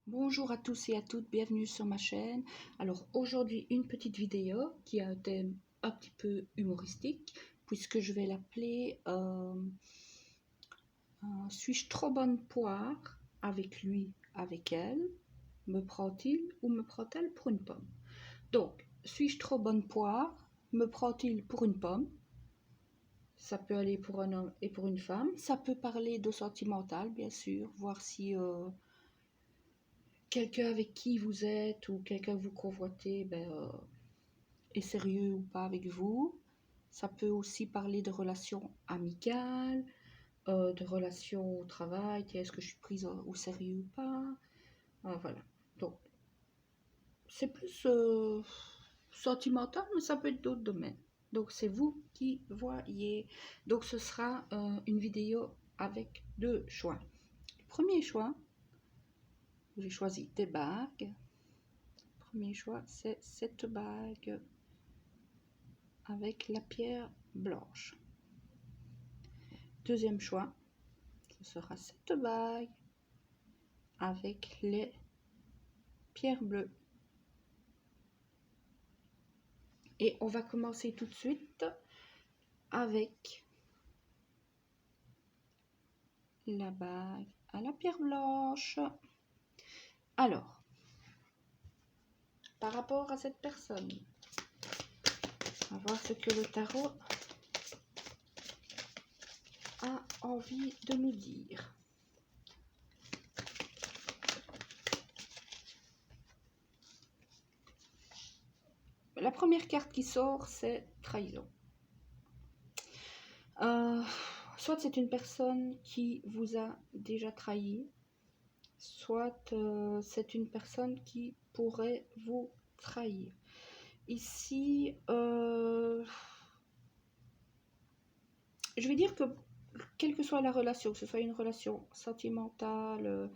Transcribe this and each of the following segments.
Bonjour à tous et à toutes, bienvenue sur ma chaîne. Alors aujourd'hui une petite vidéo qui a un thème un petit peu humoristique puisque je vais l'appeler Suis-je trop bonne poire avec lui, avec elle? Me prend-il ou me prend-elle pour une pomme? Donc, suis-je trop bonne poire? Me prend-il pour une pomme? Ça peut aller pour un homme et pour une femme. Ça peut parler de sentimental, bien sûr, voir si quelqu'un avec qui vous êtes ou quelqu'un que vous convoitez est sérieux ou pas avec vous. Ça peut aussi parler de relations amicales, de relations au travail, est-ce que je suis prise au sérieux ou pas. Voilà. Donc, c'est plus sentimental, mais ça peut être d'autres domaines. Donc, c'est vous qui voyez. Donc, ce sera une vidéo avec deux choix. Premier choix, j'ai choisi des bagues. Premier choix, c'est cette bague avec la pierre blanche. Deuxième choix, ce sera cette bague avec les pierres bleues. Et on va commencer tout de suite avec la bague à la pierre blanche. Alors, par rapport à cette personne, on va voir ce que le tarot a envie de nous dire. La première carte qui sort, c'est trahison. Soit c'est une personne qui vous a déjà trahi, soit c'est une personne qui pourrait vous trahir. Ici, je vais dire que quelle que soit la relation, que ce soit une relation sentimentale,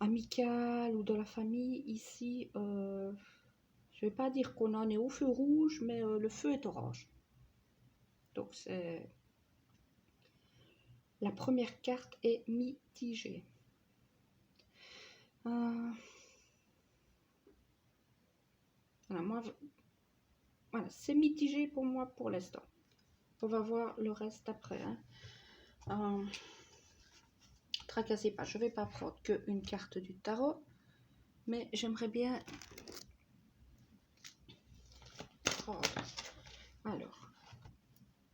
amicale ou de la famille, ici, je vais pas dire qu'on en est au feu rouge, mais le feu est orange. Donc c'est... La première carte est mitigée. Voilà, voilà, c'est mitigé pour moi pour l'instant. On va voir le reste après. Tracassez pas, je vais pas prendre qu'une carte du tarot, mais j'aimerais bien prendre. Alors,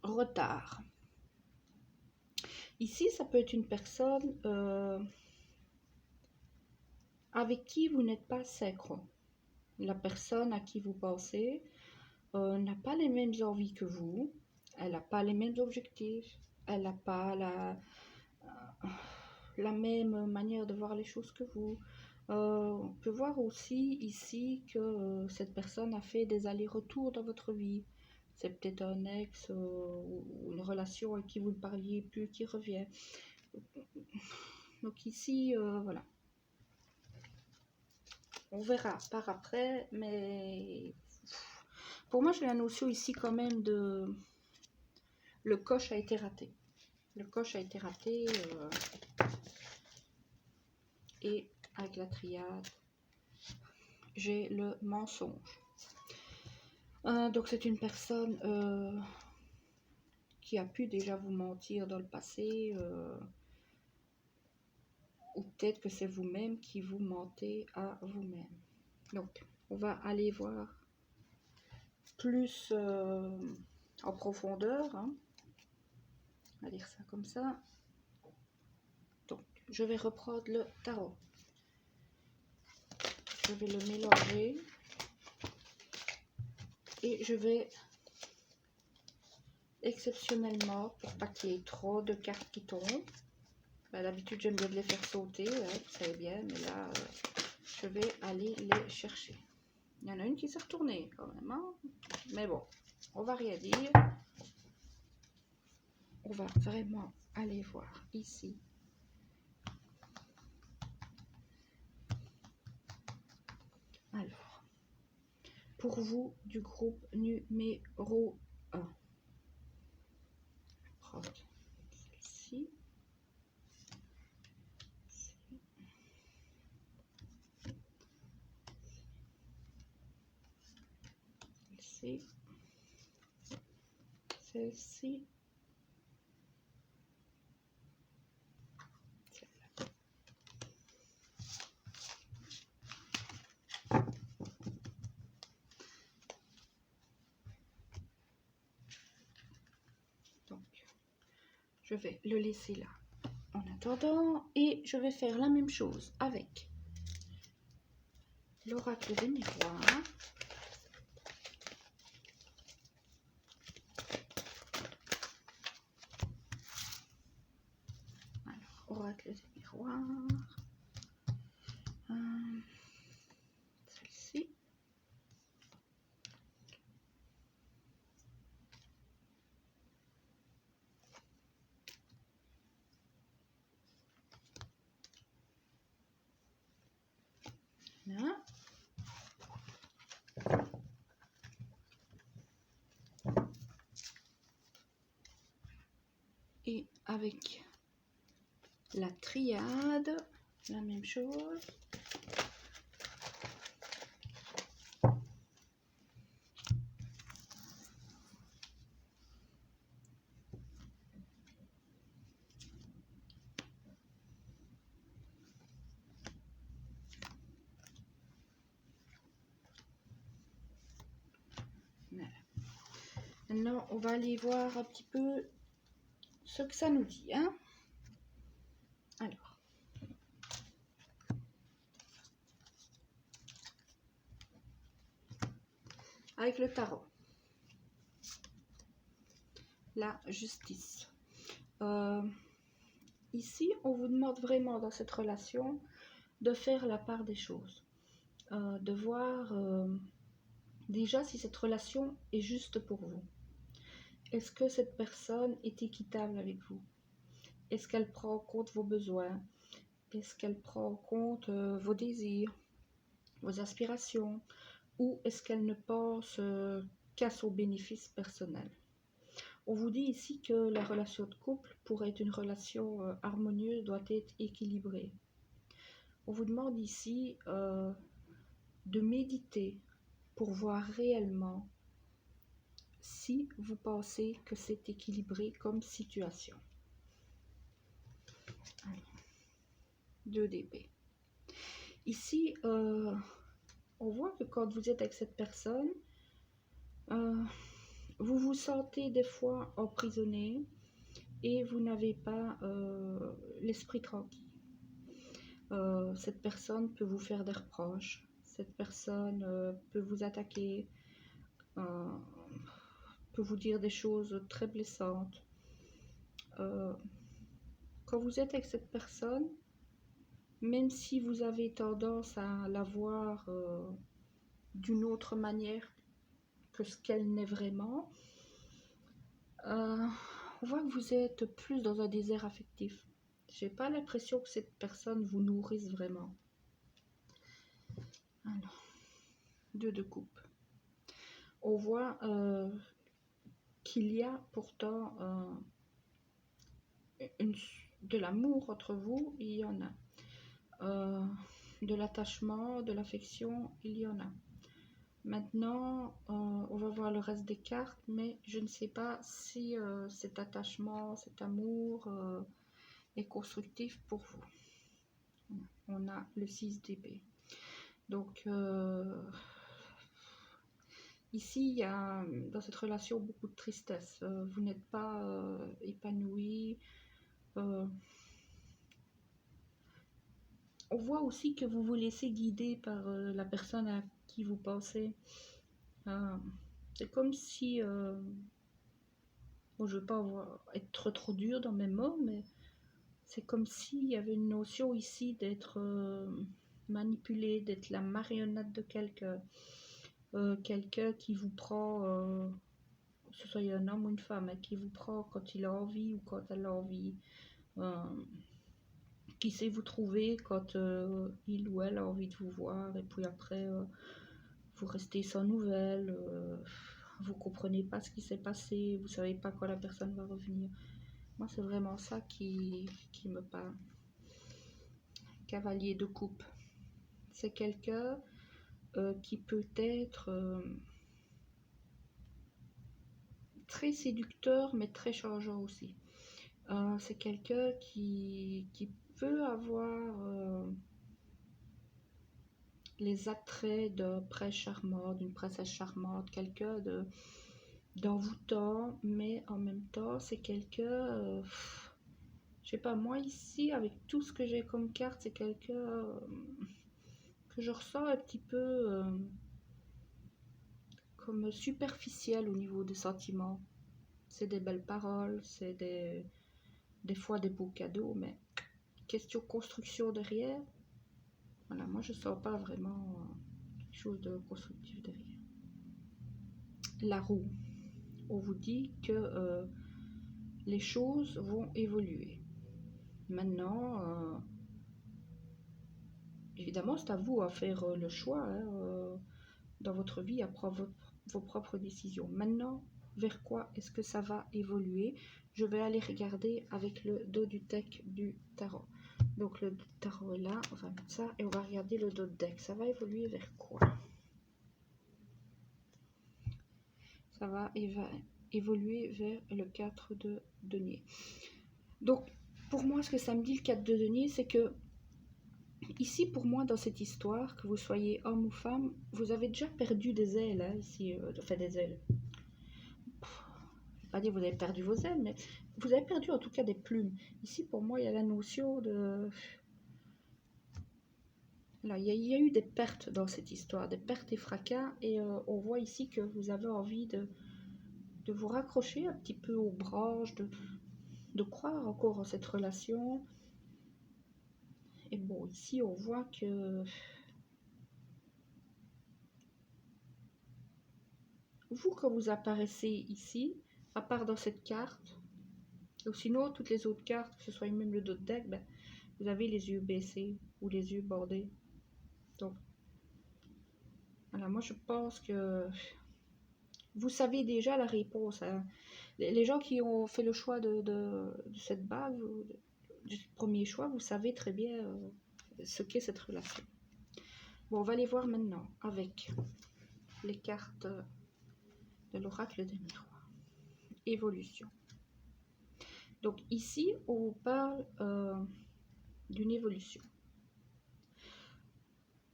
retard. Ici, ça peut être une personne avec qui vous n'êtes pas synchro. La personne à qui vous pensez n'a pas les mêmes envies que vous, elle n'a pas les mêmes objectifs, elle n'a pas la même manière de voir les choses que vous. On peut voir aussi ici que cette personne a fait des allers-retours dans votre vie. C'est peut-être un ex ou une relation avec qui vous ne parliez plus qui revient. Donc ici, voilà. On verra par après, mais pour moi, j'ai la notion ici quand même de... Le coche a été raté. Le coche a été raté et avec la triade, j'ai le mensonge. Donc c'est une personne qui a pu déjà vous mentir dans le passé, ou peut-être que c'est vous-même qui vous mentez à vous-même. Donc on va aller voir plus en profondeur, hein. On va dire ça comme ça. Donc je vais reprendre le tarot. Je vais le mélanger et je vais exceptionnellement, pour pas qu'il y ait trop de cartes qui tombent, d'habitude j'aime bien les faire sauter, hein, vous savez bien, mais là je vais aller les chercher. Il y en a une qui s'est retournée quand même, hein, mais bon, on va rien dire. On va vraiment aller voir ici. Alors, pour vous du groupe numéro 1, prendre celle-ci. celle-ci, celle-ci, celle-là. Donc, je vais le laisser là en attendant et je vais faire la même chose avec l'oracle des miroirs. Alors, oracle des miroirs. Celle-ci. Là. Et avec la triade, la même chose. Voilà. Maintenant, on va aller voir un petit peu ce que ça nous dit. Hein. Alors, avec le tarot, la justice. Ici, on vous demande vraiment dans cette relation de faire la part des choses, de voir déjà si cette relation est juste pour vous. Est-ce que cette personne est équitable avec vous? Est-ce qu'elle prend en compte vos besoins? Est-ce qu'elle prend en compte vos désirs, vos aspirations? Ou est-ce qu'elle ne pense qu'à son bénéfice personnel? On vous dit ici que la relation de couple, pour être une relation harmonieuse, doit être équilibrée. On vous demande ici de méditer pour voir réellement si vous pensez que c'est équilibré comme situation. Alors, 2 d'épée. Ici, on voit que quand vous êtes avec cette personne, vous vous sentez des fois emprisonné et vous n'avez pas l'esprit tranquille. Cette personne peut vous faire des reproches, cette personne peut vous attaquer, peut vous dire des choses très blessantes. Quand vous êtes avec cette personne, même si vous avez tendance à la voir d'une autre manière que ce qu'elle n'est vraiment, on voit que vous êtes plus dans un désert affectif. J'ai pas l'impression que cette personne vous nourrisse vraiment. Alors, 2 de coupe. On voit qu'il y a pourtant de l'amour entre vous, il y en a. De l'attachement, de l'affection, il y en a. Maintenant, on va voir le reste des cartes, mais je ne sais pas si cet attachement, cet amour est constructif pour vous. On a le 6 d'épée. Donc, ici, il y a dans cette relation beaucoup de tristesse. Vous n'êtes pas épanoui. On voit aussi que vous vous laissez guider par la personne à qui vous pensez. C'est comme si, bon, je ne veux pas être trop dur dans mes mots, mais c'est comme s'il y avait une notion ici d'être manipulé, d'être la marionnette de quelqu'un. Quelqu'un qui vous prend, que ce soit un homme ou une femme, hein, qui vous prend quand il a envie ou quand elle a envie. Qui sait vous trouver quand il ou elle a envie de vous voir, et puis après vous restez sans nouvelles, vous comprenez pas ce qui s'est passé, vous savez pas quand la personne va revenir. Moi, c'est vraiment ça qui me parle. Cavalier de coupe. C'est quelqu'un qui peut être très séducteur, mais très changeant aussi. C'est quelqu'un qui peut avoir les attraits d'un prince charmant, d'une princesse charmante, quelqu'un d'envoûtant, mais en même temps, c'est quelqu'un, je sais pas, moi ici, avec tout ce que j'ai comme carte, c'est quelqu'un que je ressens un petit peu comme superficiel au niveau des sentiments. C'est des belles paroles, c'est des fois des beaux cadeaux, mais question construction derrière, voilà, moi je sens pas vraiment quelque chose de constructif derrière. La roue, on vous dit que les choses vont évoluer. Maintenant, évidemment, c'est à vous à faire le choix dans votre vie, à prendre vos propres décisions. Maintenant, vers quoi est-ce que ça va évoluer? Je vais aller regarder avec le dos du deck du tarot. Donc le tarot est là, on va mettre ça et on va regarder le dos de deck. Ça va évoluer vers quoi? Ça va évoluer vers le 4 de denier. Donc, pour moi, ce que ça me dit, le 4 de denier, c'est que ici, pour moi, dans cette histoire, que vous soyez homme ou femme, vous avez déjà perdu des ailes, hein, ici, enfin des ailes. Je ne vais pas dire que vous avez perdu vos ailes, mais vous avez perdu en tout cas des plumes. Ici, pour moi, il y a la notion de... Là, il y a eu des pertes dans cette histoire, des pertes et fracas, et on voit ici que vous avez envie de vous raccrocher un petit peu aux branches, de croire encore en cette relation. Et bon, ici, on voit que vous, quand vous apparaissez ici, à part dans cette carte, ou sinon, toutes les autres cartes, que ce soit même le dos de deck, ben, vous avez les yeux baissés ou les yeux bordés. Donc, voilà, moi, je pense que vous savez déjà la réponse. Hein. Les gens qui ont fait le choix de cette bague, du premier choix, vous savez très bien ce qu'est cette relation. Bon, on va les voir maintenant avec les cartes de l'oracle des miroirs. Évolution. Donc ici, on parle d'une évolution.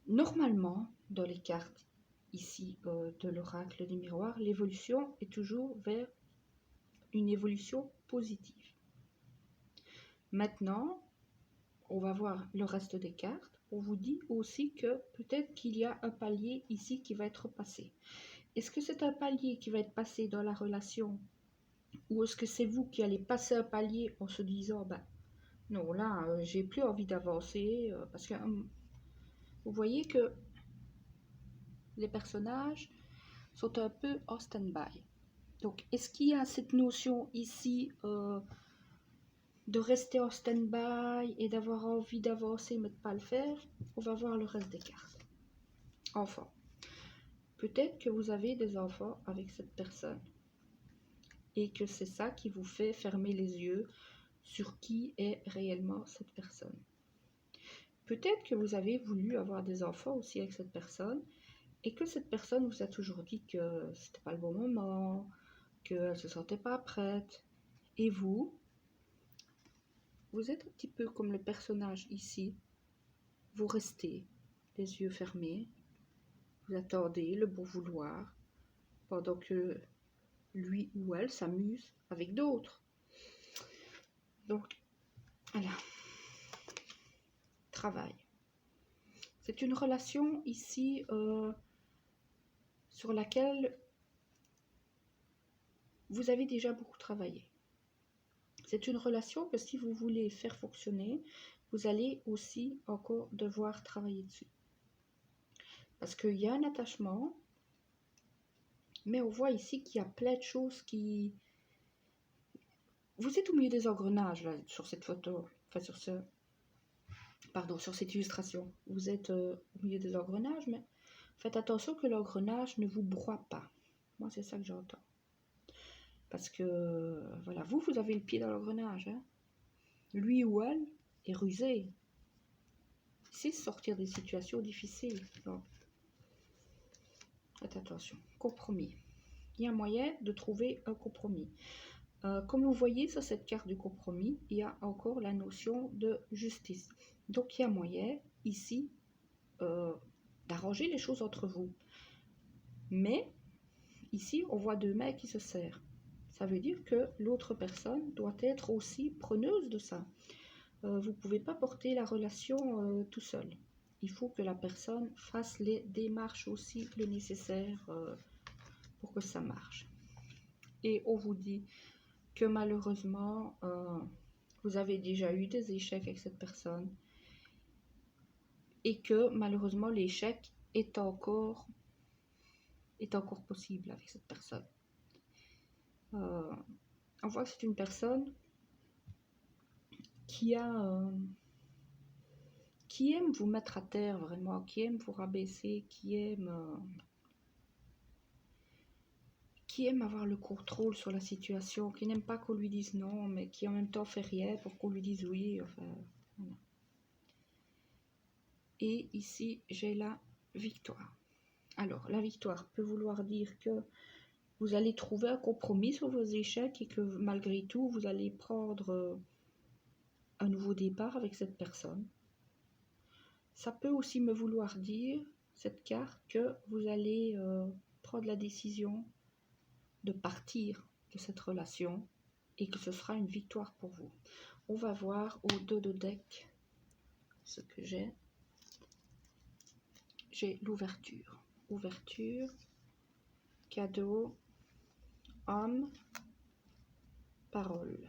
Normalement, dans les cartes ici de l'oracle des miroirs, l'évolution est toujours vers une évolution positive. Maintenant, on va voir le reste des cartes. On vous dit aussi que peut-être qu'il y a un palier ici qui va être passé. Est-ce que c'est un palier qui va être passé dans la relation ou est-ce que c'est vous qui allez passer un palier en se disant, ben non, là, j'ai plus envie d'avancer parce que vous voyez que les personnages sont un peu en stand-by. Donc, est-ce qu'il y a cette notion ici de rester en stand-by et d'avoir envie d'avancer mais de ne pas le faire? On va voir le reste des cartes. Enfants. Peut-être que vous avez des enfants avec cette personne et que c'est ça qui vous fait fermer les yeux sur qui est réellement cette personne. Peut-être que vous avez voulu avoir des enfants aussi avec cette personne et que cette personne vous a toujours dit que c'était pas le bon moment, qu'elle ne se sentait pas prête. Et vous êtes un petit peu comme le personnage ici. Vous restez les yeux fermés, vous attendez le bon vouloir pendant que lui ou elle s'amuse avec d'autres. Donc, voilà. Travail. C'est une relation ici sur laquelle vous avez déjà beaucoup travaillé. C'est une relation que si vous voulez faire fonctionner, vous allez aussi encore devoir travailler dessus. Parce qu'il y a un attachement, mais on voit ici qu'il y a plein de choses qui... Vous êtes au milieu des engrenages là, sur cette photo, enfin sur ce... Pardon, sur cette illustration. Vous êtes au milieu des engrenages, mais faites attention que l'engrenage ne vous broie pas. Moi, c'est ça que j'entends. Parce que, voilà, vous avez le pied dans l'engrenage. Hein. Lui ou elle est rusé. C'est sortir des situations difficiles. Donc, faites attention. Compromis. il y a moyen de trouver un compromis. Comme vous voyez sur cette carte du compromis, il y a encore la notion de justice. Donc il y a moyen ici d'arranger les choses entre vous. Mais ici, on voit deux mains qui se serrent. Ça veut dire que l'autre personne doit être aussi preneuse de ça. Vous ne pouvez pas porter la relation tout seul. Il faut que la personne fasse les démarches aussi le nécessaire pour que ça marche. Et on vous dit que malheureusement, vous avez déjà eu des échecs avec cette personne et que malheureusement l'échec est encore possible avec cette personne. On voit que c'est une personne qui aime vous mettre à terre vraiment, qui aime vous rabaisser, qui aime avoir le contrôle sur la situation, qui n'aime pas qu'on lui dise non, mais qui en même temps fait rien pour qu'on lui dise oui. Enfin, voilà. Et ici, j'ai la victoire. Alors, la victoire peut vouloir dire que vous allez trouver un compromis sur vos échecs et que malgré tout, vous allez prendre un nouveau départ avec cette personne. Ça peut aussi me vouloir dire, cette carte, que vous allez prendre la décision de partir de cette relation et que ce sera une victoire pour vous. On va voir au dos de deck ce que j'ai. J'ai l'ouverture. Ouverture, cadeau, homme, parole.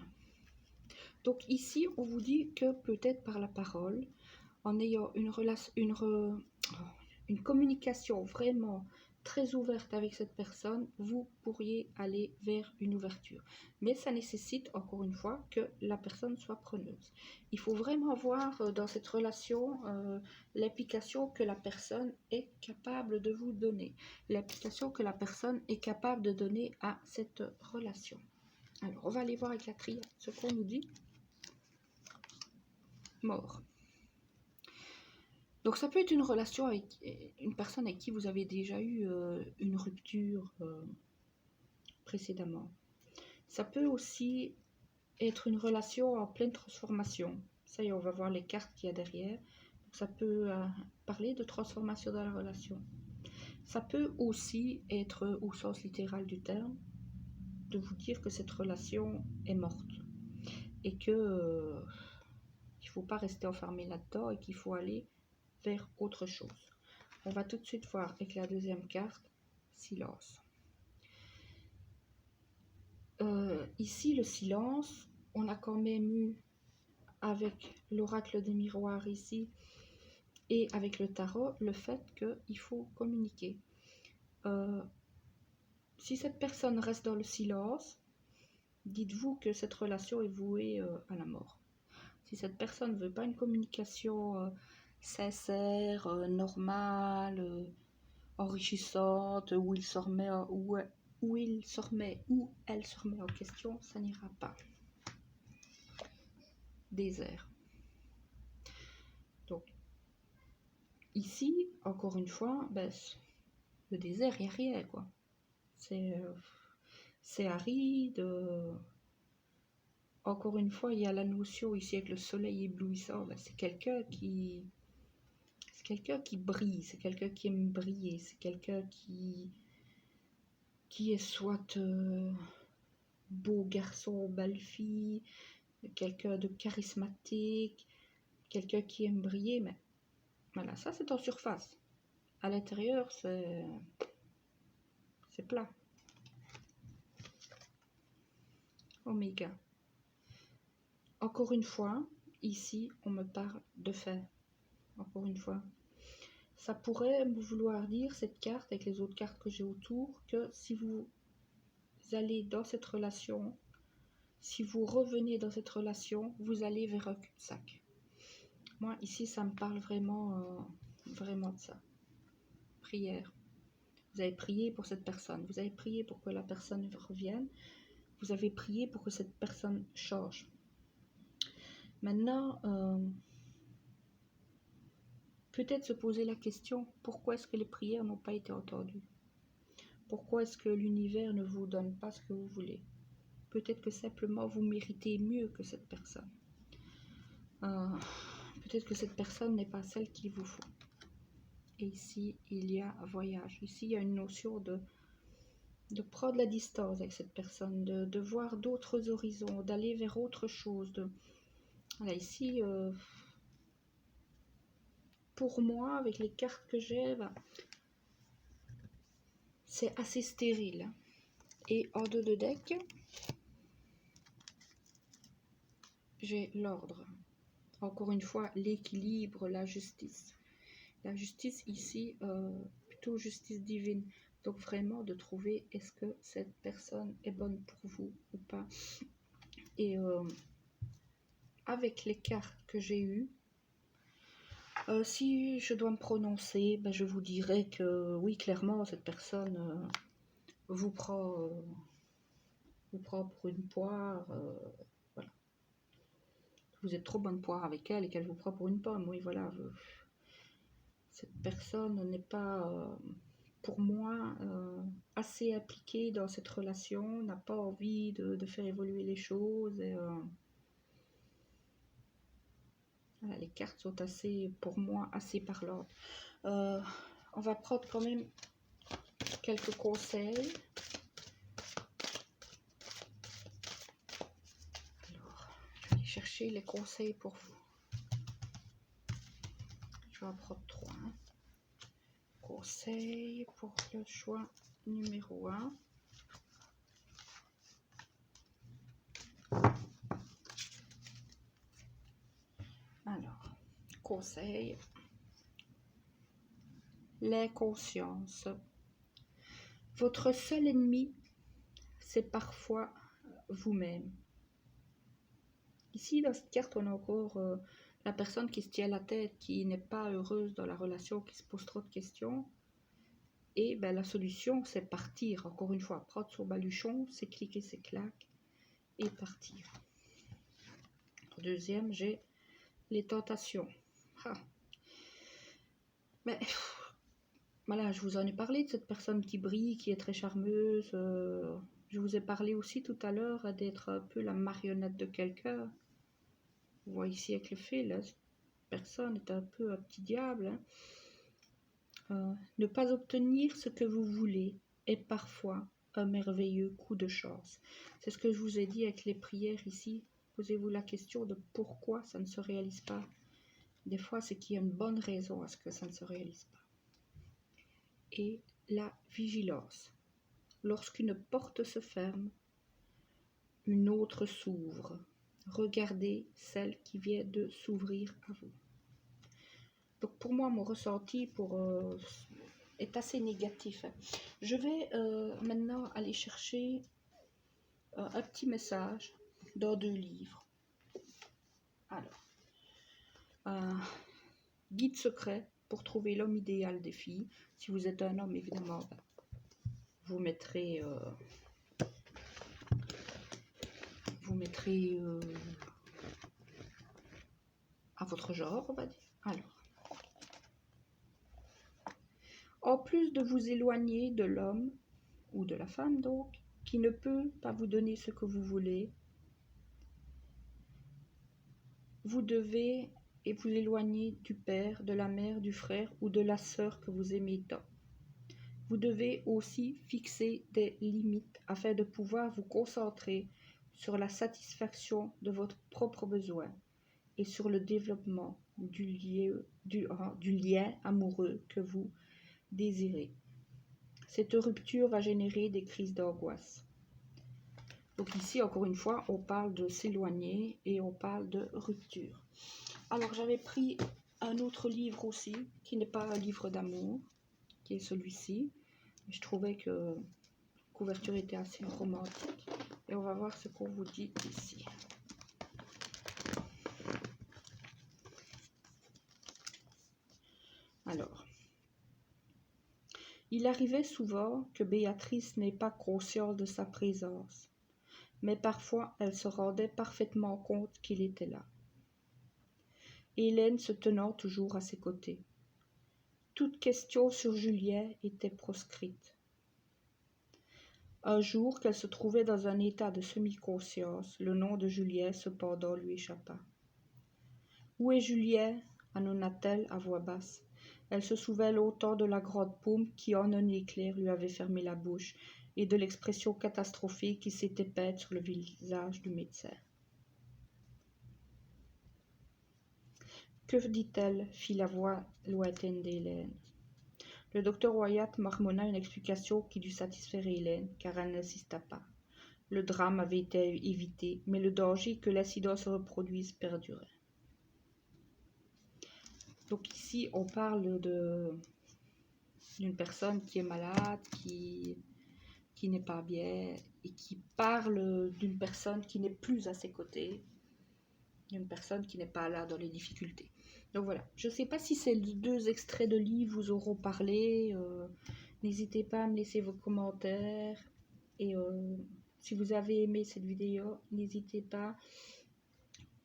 Donc ici, on vous dit que peut-être par la parole, en ayant une communication vraiment très ouverte avec cette personne, vous pourriez aller vers une ouverture. Mais ça nécessite, encore une fois, que la personne soit preneuse. Il faut vraiment voir dans cette relation l'implication que la personne est capable de vous donner, l'implication que la personne est capable de donner à cette relation. Alors, on va aller voir avec la triade ce qu'on nous dit. Mort. Donc ça peut être une relation avec une personne avec qui vous avez déjà eu une rupture précédemment. Ça peut aussi être une relation en pleine transformation. Ça y est, on va voir les cartes qu'il y a derrière. Donc, ça peut parler de transformation dans la relation. Ça peut aussi être, au sens littéral du terme, de vous dire que cette relation est morte. Et que il ne faut pas rester enfermé là-dedans et qu'il faut aller vers autre chose. On va tout de suite voir avec la deuxième carte, silence. Ici, le silence, on a quand même eu avec l'oracle des miroirs ici et avec le tarot, le fait qu'il faut communiquer. Si cette personne reste dans le silence, dites-vous que cette relation est vouée à la mort. Si cette personne ne veut pas une communication sincère, normale, enrichissante, où elle se remet en question, ça n'ira pas. Désert. Donc, ici, encore une fois, le désert, il n'y a rien, quoi. C'est aride. Encore une fois, il y a la notion ici avec le soleil éblouissant. C'est quelqu'un qui brille, c'est quelqu'un qui aime briller, c'est quelqu'un qui est soit beau garçon, belle fille, quelqu'un de charismatique, quelqu'un qui aime briller, mais voilà, ça c'est en surface. À l'intérieur, c'est plat. Oméga. Encore une fois, ici, on me parle de fait. Encore une fois. Ça pourrait me vouloir dire, cette carte, avec les autres cartes que j'ai autour, que si vous allez dans cette relation, si vous revenez dans cette relation, vous allez vers un cul-de-sac. Moi, ici, ça me parle vraiment, vraiment de ça. Prière. Vous avez prié pour cette personne. Vous avez prié pour que la personne revienne. Vous avez prié pour que cette personne change. Maintenant, peut-être se poser la question, pourquoi est-ce que les prières n'ont pas été entendues? Pourquoi est-ce que l'univers ne vous donne pas ce que vous voulez? Peut-être que simplement vous méritez mieux que cette personne. Euh, Peut-être que cette personne n'est pas celle qu'il vous faut. Et ici, il y a un voyage. Ici, il y a une notion de prendre la distance avec cette personne, de voir d'autres horizons, d'aller vers autre chose. Voilà, ici, pour moi, avec les cartes que j'ai, ben, c'est assez stérile. Et en dos de deck, j'ai l'ordre. Encore une fois, l'équilibre, la justice. La justice ici, plutôt justice divine. Donc vraiment de trouver est-ce que cette personne est bonne pour vous ou pas. Et avec les cartes que j'ai eues, si je dois me prononcer, ben, je vous dirais que oui, clairement, cette personne vous prend pour une poire. Voilà. Vous êtes trop bonne poire avec elle et qu'elle vous prend pour une pomme. Oui, voilà. Cette personne n'est pas, pour moi, assez impliquée dans cette relation, n'a pas envie de faire évoluer les choses. Et, voilà, les cartes sont assez, pour moi, assez parlantes. On va prendre quand même quelques conseils. Alors, je vais aller chercher les conseils pour vous. Je vais en prendre 3. Conseils pour le choix numéro 1. Alors, conseil. L'inconscience. Votre seul ennemi, c'est parfois vous-même. Ici, dans cette carte, on a encore la personne qui se tient la tête, qui n'est pas heureuse dans la relation, qui se pose trop de questions. Et ben, la solution, c'est partir. Encore une fois, prendre son baluchon, c'est cliquer ses claques et partir. Deuxième, j'ai les tentations. Ah. Mais voilà, je vous en ai parlé de cette personne qui brille, qui est très charmeuse. Je vous ai parlé aussi tout à l'heure d'être un peu la marionnette de quelqu'un. Vous voyez ici avec le fil, là, cette personne est un peu un petit diable. Hein. Ne pas obtenir ce que vous voulez est parfois un merveilleux coup de chance. C'est ce que je vous ai dit avec les prières ici. Posez-vous la question de pourquoi ça ne se réalise pas. Des fois, c'est qu'il y a une bonne raison à ce que ça ne se réalise pas. Et la vigilance. Lorsqu'une porte se ferme, une autre s'ouvre. Regardez celle qui vient de s'ouvrir à vous. Donc pour moi, mon ressenti est assez négatif. Je vais maintenant aller chercher un petit message dans 2 livres. Alors, un guide secret pour trouver l'homme idéal des filles. Si vous êtes un homme, évidemment, ben, vous mettrez à votre genre, on va dire. Alors, en plus de vous éloigner de l'homme, ou de la femme donc, qui ne peut pas vous donner ce que vous voulez, vous devez vous éloigner du père, de la mère, du frère ou de la sœur que vous aimez tant. Vous devez aussi fixer des limites afin de pouvoir vous concentrer sur la satisfaction de votre propre besoin et sur le développement du lien amoureux que vous désirez. Cette rupture va générer des crises d'angoisse. Donc ici, encore une fois, on parle de s'éloigner et on parle de rupture. Alors, j'avais pris un autre livre aussi, qui n'est pas un livre d'amour, qui est celui-ci. Je trouvais que la couverture était assez romantique. Et on va voir ce qu'on vous dit ici. Alors, il arrivait souvent que Béatrice n'ait pas conscience de sa présence, mais parfois elle se rendait parfaitement compte qu'il était là. Hélène se tenant toujours à ses côtés. Toute question sur Julien était proscrite. Un jour qu'elle se trouvait dans un état de semi-conscience, le nom de Julien cependant lui échappa. « Où est Julien » annonna-t-elle à voix basse. Elle se souvint longtemps de la grande paume qui en un éclair lui avait fermé la bouche et de l'expression catastrophée qui s'était peinte sur le visage du médecin. « Que dit-elle » fit la voix lointaine d'Hélène. Le docteur Wyatt marmonna une explication qui dut satisfaire Hélène, car elle n'insista pas. Le drame avait été évité, mais le danger que l'incident se reproduise perdurait. Donc ici, on parle d'une personne qui est malade, qui n'est pas bien, et qui parle d'une personne qui n'est plus à ses côtés, d'une personne qui n'est pas là dans les difficultés. Donc voilà, je ne sais pas si ces deux extraits de livres vous auront parlé. N'hésitez pas à me laisser vos commentaires. Et si vous avez aimé cette vidéo, n'hésitez pas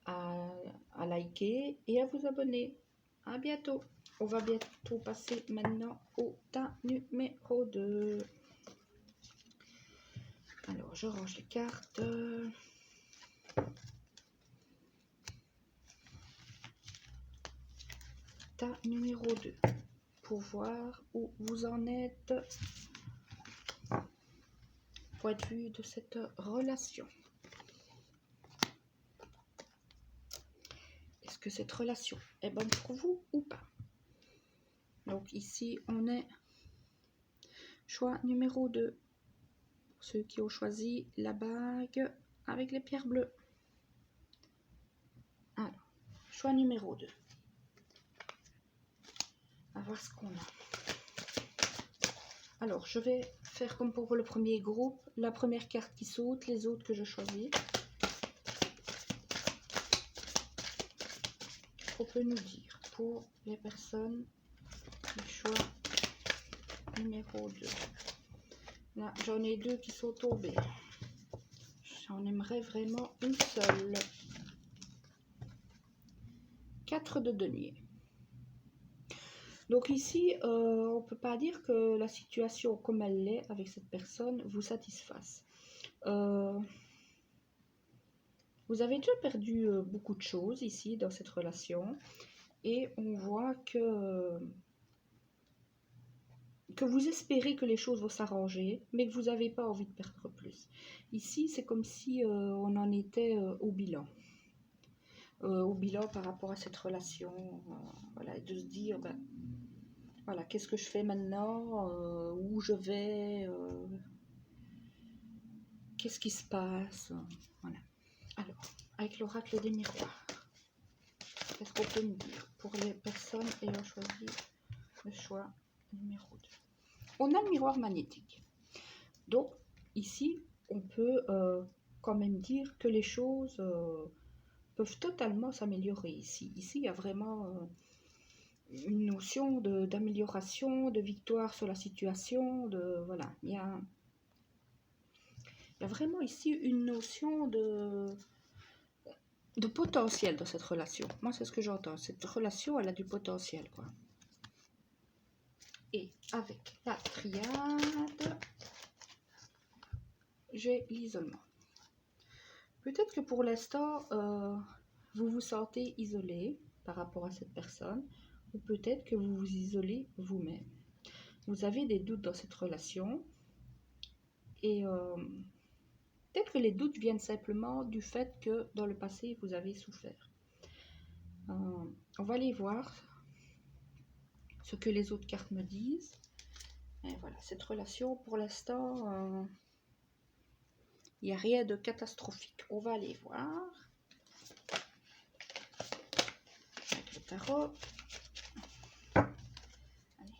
à liker et à vous abonner. À bientôt. On va bientôt passer maintenant au tas numéro 2. Alors, je range les cartes. Tas numéro 2. Pour voir où vous en êtes. Point de vue de cette relation. Est-ce que cette relation est bonne pour vous ou pas? Donc ici, on est choix numéro 2. Pour ceux qui ont choisi la bague avec les pierres bleues. Alors, choix numéro 2. On va voir ce qu'on a. Alors, je vais faire comme pour le premier groupe. La première carte qui saute, les autres que je choisis. On peut nous dire pour les personnes du choix numéro 2. Là, j'en ai deux qui sont tombés. J'en aimerais vraiment une seule. 4 de denier. Donc ici, on ne peut pas dire que la situation comme elle l'est avec cette personne vous satisfasse. Vous avez déjà perdu beaucoup de choses ici dans cette relation. Et on voit que vous espérez que les choses vont s'arranger, mais que vous n'avez pas envie de perdre plus. Ici, c'est comme si on en était au bilan. Au bilan par rapport à cette relation. Voilà, et de se dire, ben, voilà, qu'est-ce que je fais maintenant, où je vais, qu'est-ce qui se passe, voilà. Alors, avec l'oracle des miroirs, qu'est-ce qu'on peut me dire pour les personnes ayant choisi le choix numéro 2? On a le miroir magnétique. Donc, ici, on peut quand même dire que les choses peuvent totalement s'améliorer ici. Ici, il y a vraiment une notion d'amélioration, de victoire sur la situation, voilà. Il y a vraiment ici une notion de potentiel dans cette relation. Moi, c'est ce que j'entends. Cette relation, elle a du potentiel, quoi. Et avec la triade, j'ai l'isolement. Peut-être que pour l'instant, vous vous sentez isolé par rapport à cette personne, ou peut-être que vous vous isolez vous-même. Vous avez des doutes dans cette relation, et peut-être que les doutes viennent simplement du fait que dans le passé, vous avez souffert. On va aller voir ce que les autres cartes me disent. Et voilà, cette relation, pour l'instant, il n'y a rien de catastrophique. On va aller voir. Avec le tarot. Allez.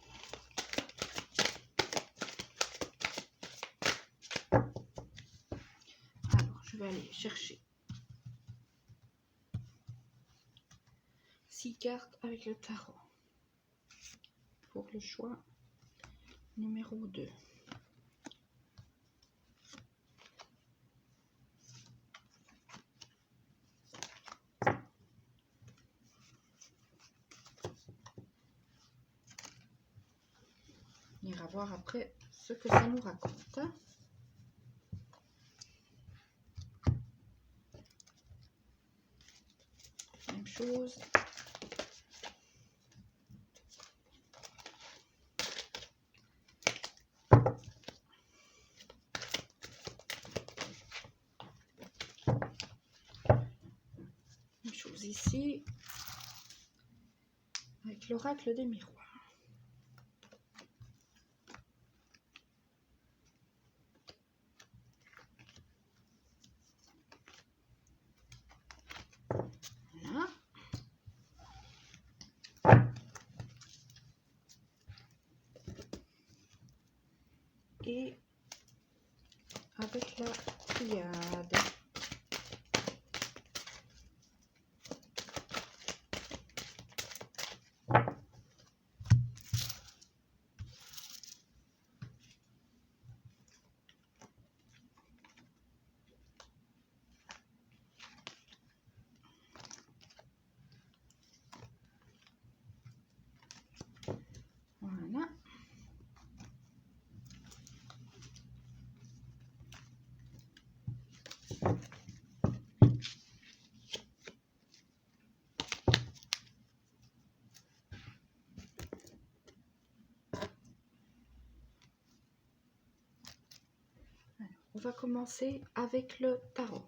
Alors, je vais aller chercher 6 cartes avec le tarot. Pour le choix numéro 2. On ira voir après ce que ça nous raconte. chose. Même chose ici, avec l'oracle des miroirs. Voilà. Et avec la triade. Voilà. On va commencer avec le tarot.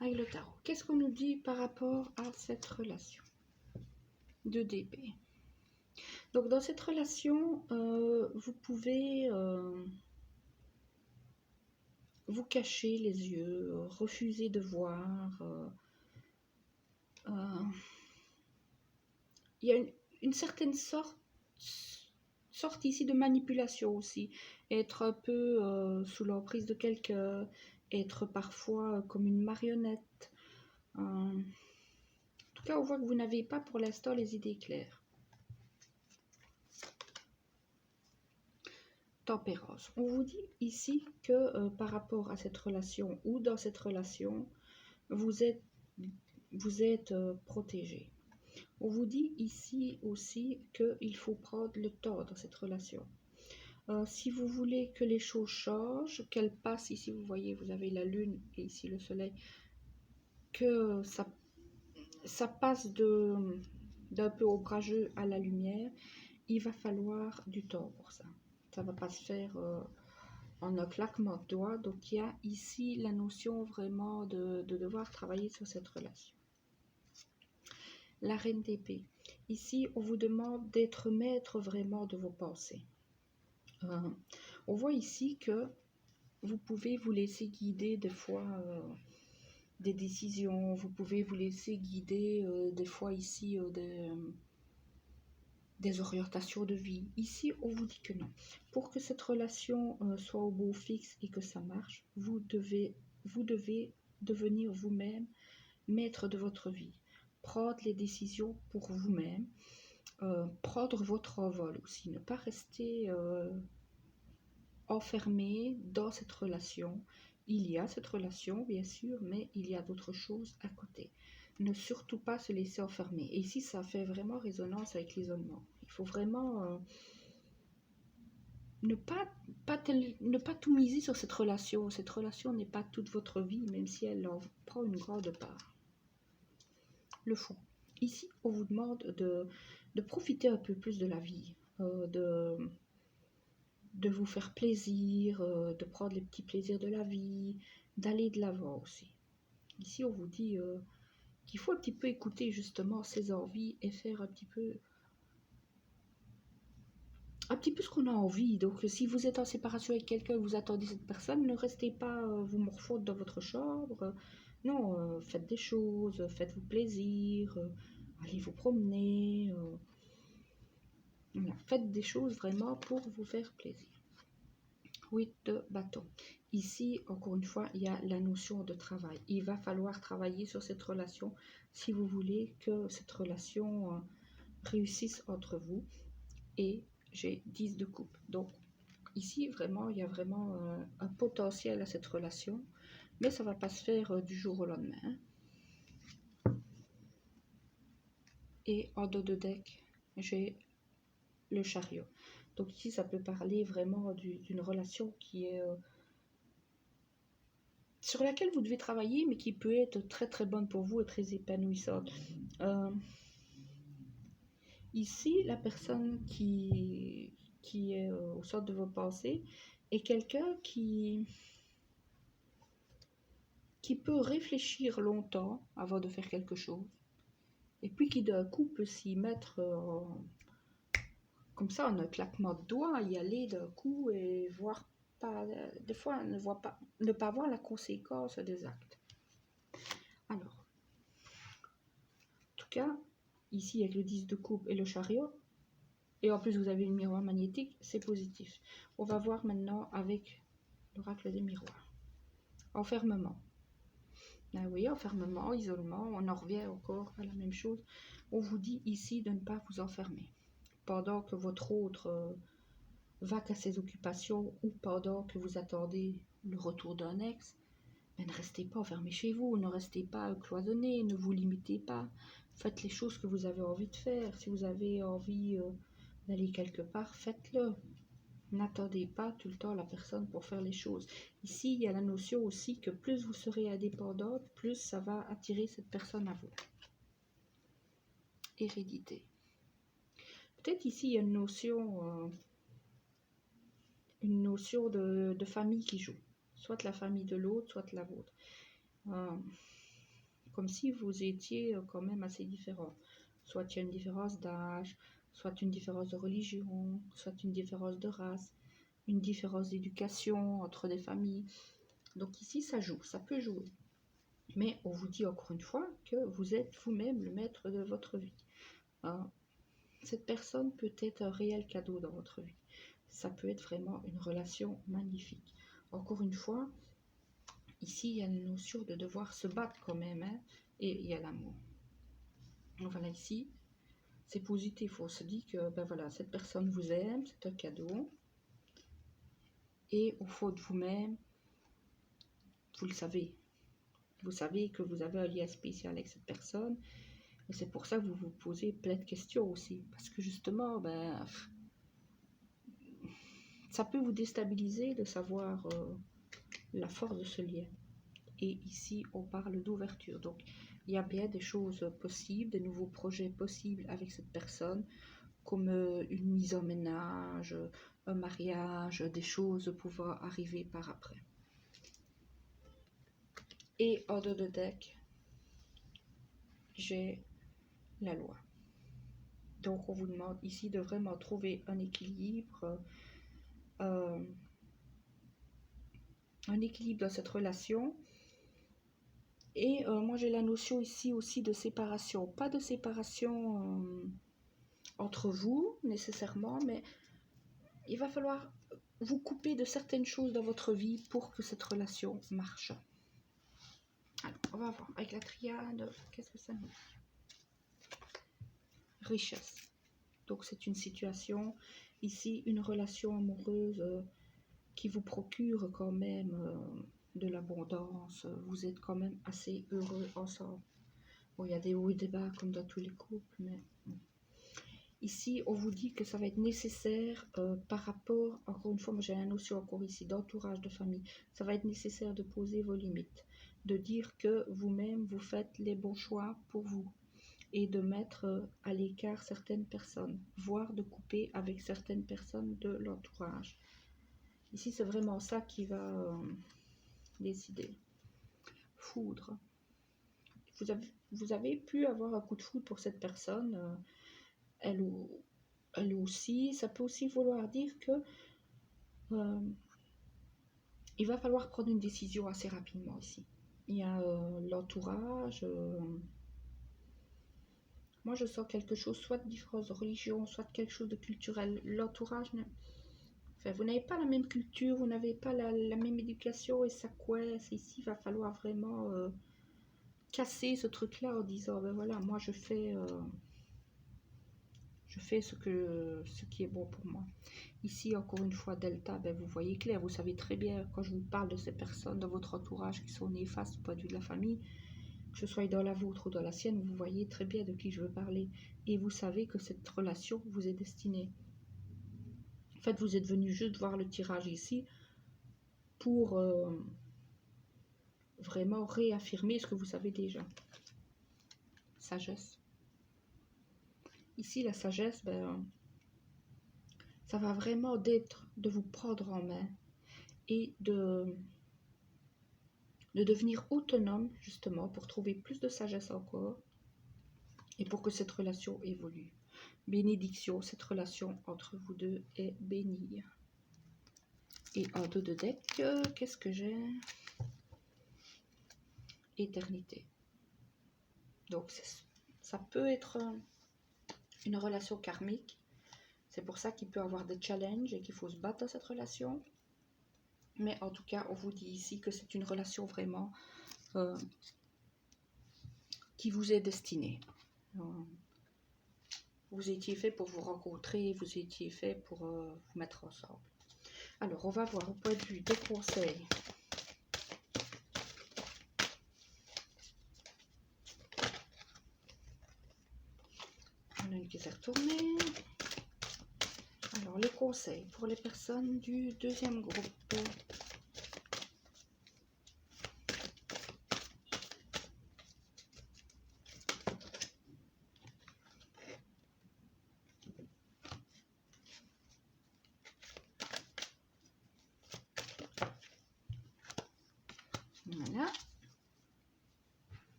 Avec le tarot, qu'est-ce qu'on nous dit par rapport à cette relation de DB? Donc dans cette relation, vous pouvez vous cacher les yeux, refuser de voir. Il y a une certaine sorte ici de manipulation aussi. Être un peu sous l'emprise de quelqu'un, être parfois comme une marionnette. En tout cas, on voit que vous n'avez pas pour l'instant les idées claires. Tempérance. On vous dit ici que par rapport à cette relation ou dans cette relation, vous êtes protégé. On vous dit ici aussi qu'il faut prendre le temps dans cette relation. Si vous voulez que les choses changent, qu'elles passent, ici vous voyez, vous avez la lune et ici le soleil, que ça passe d'un peu ombrageux à la lumière, il va falloir du temps pour ça. Ça ne va pas se faire en un claquement de doigts. Donc il y a ici la notion vraiment de devoir travailler sur cette relation. La reine d'épée. Ici, on vous demande d'être maître vraiment de vos pensées. On voit ici que vous pouvez vous laisser guider des fois des décisions, vous pouvez vous laisser guider des fois ici des orientations de vie. Ici, on vous dit que non. Pour que cette relation soit au beau fixe et que ça marche, vous devez devenir vous-même maître de votre vie. Prendre les décisions pour vous-même, prendre votre envol aussi, ne pas rester enfermé dans cette relation. Il y a cette relation, bien sûr, mais il y a d'autres choses à côté. Ne surtout pas se laisser enfermer. Et ici, ça fait vraiment résonance avec l'isolement. Il faut vraiment ne pas tout miser sur cette relation. Cette relation n'est pas toute votre vie, même si elle en prend une grande part. Le fou. Ici, on vous demande de profiter un peu plus de la vie, de vous faire plaisir, de prendre les petits plaisirs de la vie, d'aller de l'avant aussi. Ici, on vous dit qu'il faut un petit peu écouter justement ses envies et faire un petit peu ce qu'on a envie. Donc, si vous êtes en séparation avec quelqu'un, vous attendez cette personne, ne restez pas vous morfondre dans votre chambre. Non, faites des choses, faites-vous plaisir, allez vous promener. Voilà, faites des choses vraiment pour vous faire plaisir. 8 de bâton. Ici, encore une fois, il y a la notion de travail. Il va falloir travailler sur cette relation si vous voulez que cette relation réussisse entre vous. Et j'ai 10 de coupe. Donc, ici, vraiment, il y a vraiment un potentiel à cette relation. Mais ça ne va pas se faire du jour au lendemain. Et en dos de deck, j'ai le chariot. Donc ici, ça peut parler vraiment d'une relation qui est sur laquelle vous devez travailler, mais qui peut être très très bonne pour vous et très épanouissante. Ici, la personne qui est au centre de vos pensées est quelqu'un qui peut réfléchir longtemps avant de faire quelque chose, et puis qui d'un coup peut s'y mettre comme ça en un claquement de doigts, y aller d'un coup et voir pas, des fois ne pas voir la conséquence des actes. Alors, en tout cas, ici avec le 10 de coupe et le chariot, et en plus vous avez une miroir magnétique, c'est positif. On va voir maintenant avec l'oracle des miroirs. Enfermement. Ah oui, enfermement, isolement, on en revient encore à la même chose. On vous dit ici de ne pas vous enfermer. Pendant que votre autre va qu'à ses occupations ou pendant que vous attendez le retour d'un ex, mais ne restez pas enfermé chez vous, ne restez pas cloisonné, ne vous limitez pas. Faites les choses que vous avez envie de faire. Si vous avez envie d'aller quelque part, faites-le. N'attendez pas tout le temps la personne pour faire les choses. Ici, il y a la notion aussi que plus vous serez indépendante, plus ça va attirer cette personne à vous. Hérédité. Peut-être ici, il y a une notion de famille qui joue. Soit la famille de l'autre, soit la vôtre. Comme si vous étiez quand même assez différents. Soit il y a une différence d'âge, soit une différence de religion, soit une différence de race, une différence d'éducation entre des familles. Donc ici, ça joue, ça peut jouer. Mais on vous dit encore une fois que vous êtes vous-même le maître de votre vie. Cette personne peut être un réel cadeau dans votre vie. Ça peut être vraiment une relation magnifique. Encore une fois, ici, il y a une notion de devoir se battre quand même, hein, et il y a l'amour. Voilà, ici, c'est positif. On se dit que ben voilà, cette personne vous aime, c'est un cadeau. Et au fond de vous-même, vous le savez. Vous savez que vous avez un lien spécial avec cette personne. Et c'est pour ça que vous vous posez plein de questions aussi. Parce que justement, ben, ça peut vous déstabiliser de savoir la force de ce lien. Et ici, on parle d'ouverture. Donc, il y a bien des choses possibles, des nouveaux projets possibles avec cette personne, comme une mise en ménage, un mariage, des choses pouvant arriver par après. Et en dos de deck, j'ai la loi. Donc, on vous demande ici de vraiment trouver un équilibre dans cette relation. Et moi, j'ai la notion ici aussi de séparation. Pas de séparation entre vous, nécessairement, mais il va falloir vous couper de certaines choses dans votre vie pour que cette relation marche. Alors, on va voir avec la triade, qu'est-ce que ça nous dit? Richesse. Donc, c'est une situation, ici, une relation amoureuse qui vous procure quand même de l'abondance. Vous êtes quand même assez heureux ensemble. Bon, il y a des hauts et des bas comme dans tous les couples, mais ici, on vous dit que ça va être nécessaire par rapport, encore une fois, moi j'ai la notion encore ici d'entourage de famille, ça va être nécessaire de poser vos limites, de dire que vous-même, vous faites les bons choix pour vous et de mettre à l'écart certaines personnes, voire de couper avec certaines personnes de l'entourage. Ici, c'est vraiment ça qui va décider. Foudre. Vous avez pu avoir un coup de foudre pour cette personne, elle aussi. Ça peut aussi vouloir dire que il va falloir prendre une décision assez rapidement ici. Il y a l'entourage. Moi, je sens quelque chose, soit de différence de religion, soit quelque chose de culturel. L'entourage, enfin, vous n'avez pas la même culture, vous n'avez pas la même éducation et ça coince. Ici, il va falloir vraiment casser ce truc-là en disant, ben voilà, moi je fais ce qui est bon pour moi. Ici, encore une fois, Delta, ben vous voyez clair, vous savez très bien, quand je vous parle de ces personnes dans votre entourage qui sont néfastes du point de vue de la famille, que ce soit dans la vôtre ou dans la sienne, vous voyez très bien de qui je veux parler. Et vous savez que cette relation vous est destinée. En fait, vous êtes venu juste voir le tirage ici pour vraiment réaffirmer ce que vous savez déjà. Sagesse. Ici, la sagesse, ben, ça va vraiment d'être de vous prendre en main et de devenir autonome, justement, pour trouver plus de sagesse encore et pour que cette relation évolue. Bénédiction, cette relation entre vous deux est bénie. Et en dos de deck, qu'est-ce que j'ai? Éternité. Donc, ça peut être une relation karmique. C'est pour ça qu'il peut y avoir des challenges et qu'il faut se battre dans cette relation. Mais en tout cas, on vous dit ici que c'est une relation vraiment qui vous est destinée. Vous étiez fait pour vous rencontrer, vous étiez fait pour vous mettre ensemble. Alors, on va voir au point de vue des conseils. On a une qui s'est retournée. Alors, les conseils pour les personnes du deuxième groupe. Voilà.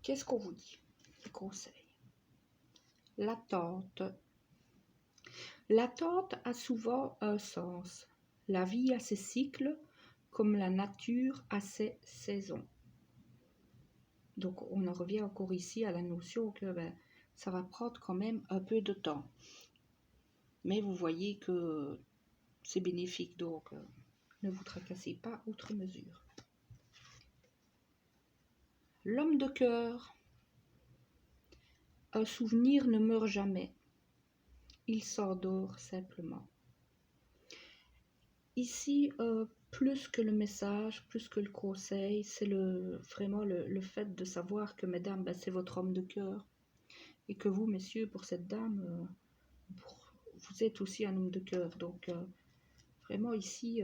Qu'est-ce qu'on vous dit? Les conseils. L'attente. L'attente a souvent un sens. La vie a ses cycles, comme la nature a ses saisons. Donc, on en revient encore ici à la notion que ben, ça va prendre quand même un peu de temps. Mais vous voyez que c'est bénéfique, donc ne vous tracassez pas outre mesure. L'homme de cœur. Un souvenir ne meurt jamais. Il s'endort simplement. Ici, plus que le message, plus que le conseil, c'est vraiment le fait de savoir que, mesdames, ben, c'est votre homme de cœur. Et que vous, messieurs, pour cette dame, vous êtes aussi un homme de cœur. Donc, vraiment ici,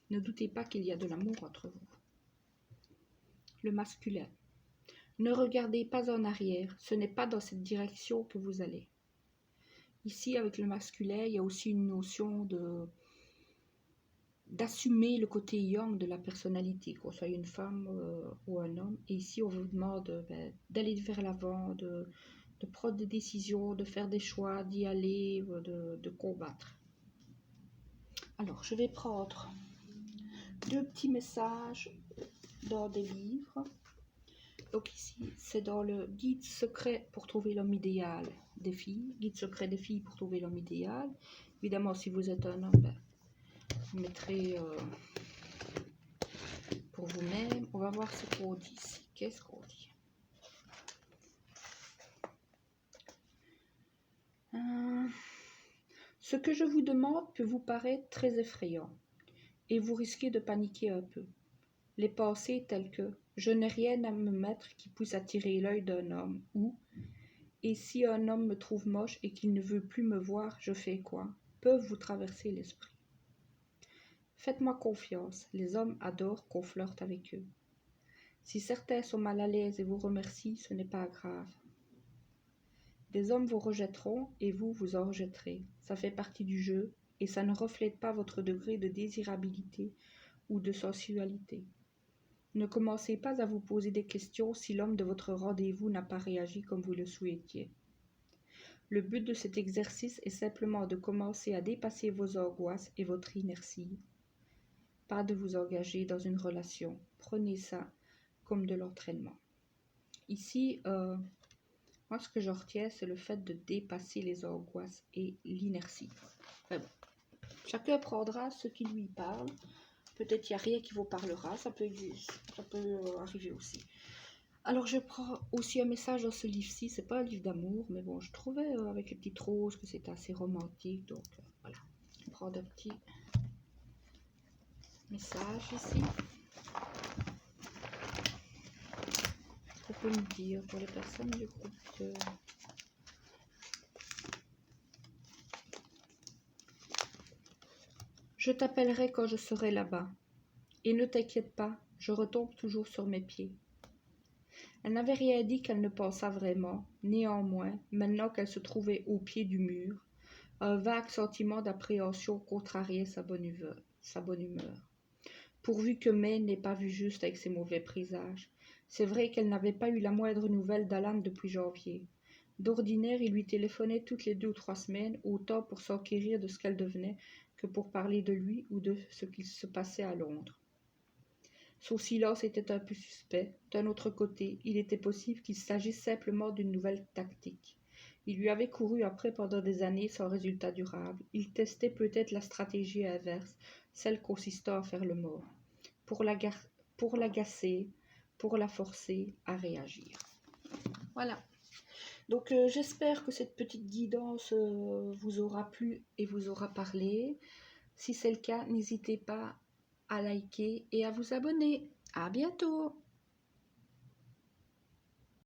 ne doutez pas qu'il y a de l'amour entre vous. Le masculin. Ne regardez pas en arrière, ce n'est pas dans cette direction que vous allez. Ici, avec le masculin, il y a aussi une notion d'assumer le côté yang de la personnalité, qu'on soit une femme ou un homme. Et ici, on vous demande d'aller vers l'avant, de prendre des décisions, de faire des choix, d'y aller, de combattre. Alors, je vais prendre 2 petits messages dans des livres. Donc ici, c'est dans le guide secret pour trouver l'homme idéal des filles. Guide secret des filles pour trouver l'homme idéal. Évidemment, si vous êtes un homme, ben, vous mettrez pour vous-même. On va voir ce qu'on dit ici. Qu'est-ce qu'on dit? Ce que je vous demande peut vous paraître très effrayant et vous risquez de paniquer un peu. Les pensées telles que « je n'ai rien à me mettre qui puisse attirer l'œil d'un homme » ou « et si un homme me trouve moche et qu'il ne veut plus me voir, je fais quoi ?» peuvent vous traverser l'esprit. Faites-moi confiance, les hommes adorent qu'on flirte avec eux. Si certains sont mal à l'aise et vous remercient, ce n'est pas grave. Des hommes vous rejetteront et vous en rejetterez. Ça fait partie du jeu et ça ne reflète pas votre degré de désirabilité ou de sensualité. Ne commencez pas à vous poser des questions si l'homme de votre rendez-vous n'a pas réagi comme vous le souhaitiez. Le but de cet exercice est simplement de commencer à dépasser vos angoisses et votre inertie. Pas de vous engager dans une relation. Prenez ça comme de l'entraînement. Ici, moi ce que je retiens, c'est le fait de dépasser les angoisses et l'inertie. Enfin bon, chacun prendra ce qui lui parle. Peut-être qu'il n'y a rien qui vous parlera, ça peut arriver aussi. Alors je prends aussi un message dans ce livre-ci, c'est pas un livre d'amour, mais bon, je trouvais avec les petites roses que c'était assez romantique, donc voilà. Je prends un petit message ici. Qu'est-ce qu'on peut me dire pour les personnes du groupe de... Je t'appellerai quand je serai là-bas. Et ne t'inquiète pas, Je retombe toujours sur mes pieds. Elle n'avait rien dit qu'elle ne pensât vraiment. Néanmoins, maintenant qu'elle se trouvait au pied du mur, un vague sentiment d'appréhension contrariait sa bonne humeur. Pourvu que May n'ait pas vu juste avec ses mauvais présages. C'est vrai qu'elle n'avait pas eu la moindre nouvelle d'Alan depuis janvier. D'ordinaire, il lui téléphonait toutes les 2 ou 3 semaines, autant pour s'enquérir de ce qu'elle devenait que pour parler de lui ou de ce qu'il se passait à Londres. Son silence était un peu suspect. D'un autre côté, il était possible qu'il s'agisse simplement d'une nouvelle tactique. Il lui avait couru après pendant des années sans résultat durable. Il testait peut-être la stratégie inverse, celle consistant à faire le mort, pour l'agacer, pour la forcer à réagir. Voilà. Donc j'espère que cette petite guidance vous aura plu et vous aura parlé. Si c'est le cas, n'hésitez pas à liker et à vous abonner. À bientôt!